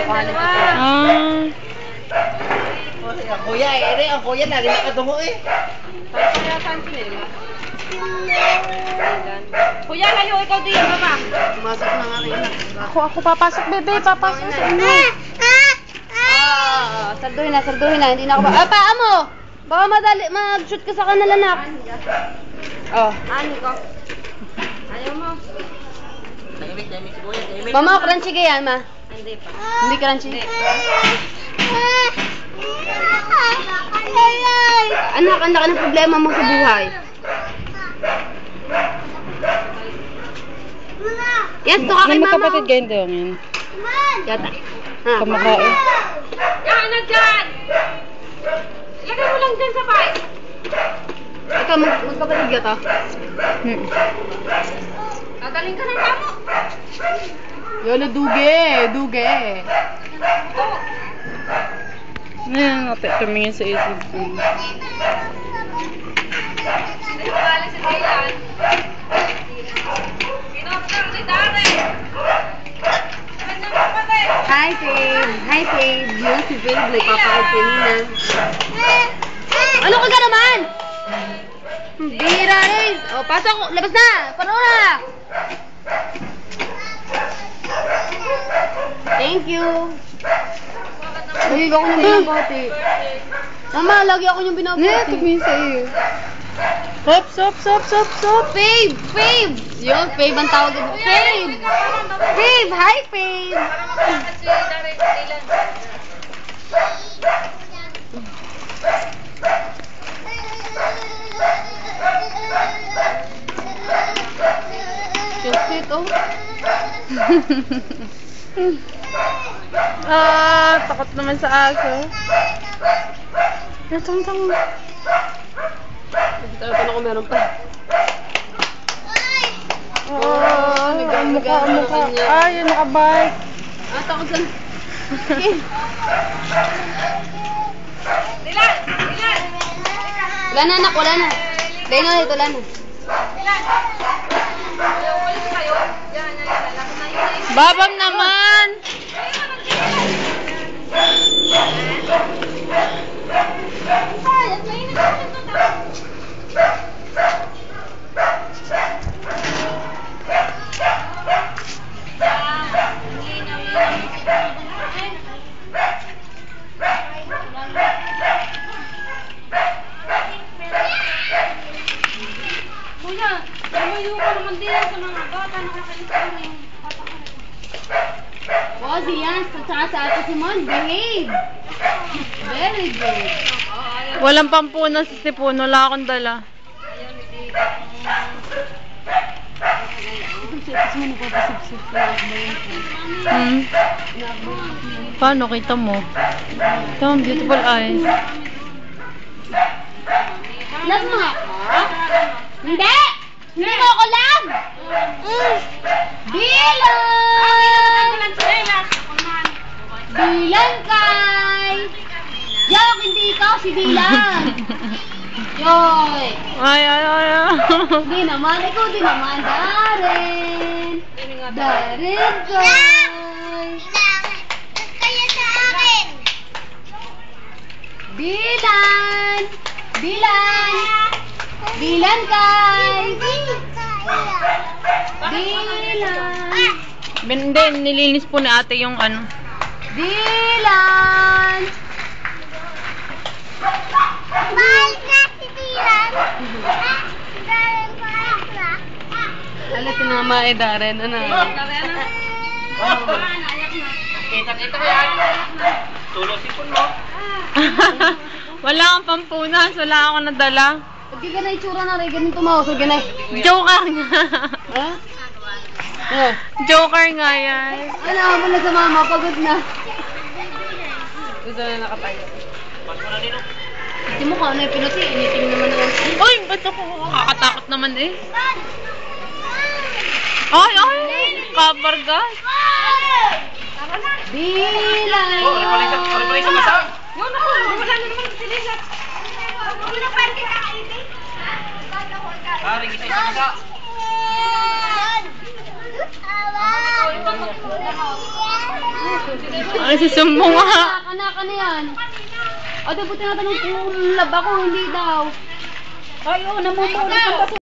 papahanap ko. Ang kuya ang kuya na rin nakatungo eh. Kaya saan sinila? Kuya, layo ikaw din, mama. Pumasok na nga rin. Ako papasok, bebe. Papasok sa inyo. Sarduhin na. Hindi na ako ba... Ah, paa mo! Baka mag-shoot ka sa kanila, nak. Oh. Ani ko. Ayaw mo. Tahimik si kuya. Mama, crunchy ka yan, ma. Hindi pa. Hindi crunchy? Anak, ang laki ng problema mo sa buhay. Yes, to ka kay mama. Magkapatid kayo hindi yan. Yata. Ha? Kamakain. Yan na dyan! Lagay mo lang dyan sa bike. Ikaw, magkapatid ka to? Dadaling ka ng kamo. Yolo, duge. Ngayon natin tumingin sa isip ko. Hindi mo galing si Dylan. Kinoktor ni Darren. Hi, Babe. Yun si Babe. Nagpapakad kanina. Ano ka naman? Bira, Riz. O, pasok. Labas na. Pano na. Thank you. Lagi ako niyong binabati. Mama, lagi ako niyong binabati. Tumingin sa iyo. Sop. Babe. Yun, Babe ang tawag dito. Babe, hi, Babe. Cute, oh. Takot naman sa aso. Tang. Tayo pa na kung meron pa. Mukha. Yun, nakabike. Takot saan. Dilan! Wala na, anak. Wala na. Ito, wala na. Babam naman! Kuya, lumayo ka naman din sa mga bata. Nakakalis ka na yung Bossy yan, sa ate si Mon, behave. Very good. Walang pampunas sa sipon. Wala akong dala. Paano? Kita mo? Ito, beautiful eyes. Love mo ako? Hindi! Hindi mo ako love! Bilan kay! Yok, hindi ikaw, si Bilan! Yoy! Ay. Di naman, ikaw din naman, Darren! Darren kay! Kaya sa akin! Bilan kay! Hindi, nilinis po ni ate yung ano. Dilan! Mahal na si Dylan! Dylan, mahal na! Alam ko na mga Darren, ano? Kita yan. Tulo sipon mo. Wala akong pampunas. Wala akong nadala. Hindi ka na itsura na rin, ganun tumawag, ganun. Joker nga. Ha? Joker nga yan. Ano, mo na sa mama, pagod na. Gusto na nakatayo. Hindi mo ka, ano yung pinuti, initing naman naman. Uy, ba't ako nakakatakot naman eh? Ay! Kabargas! Bilang! Repalay sa masa. Yun ako, wala na naman si Lisa. Hindi na pwede kakainin. Ring kita sa masa. Awan! Ay, si Sumbo nga. Anak na yan. O, di po tinatanong kung lab ako, hindi daw. Ay, oo, namumulot ang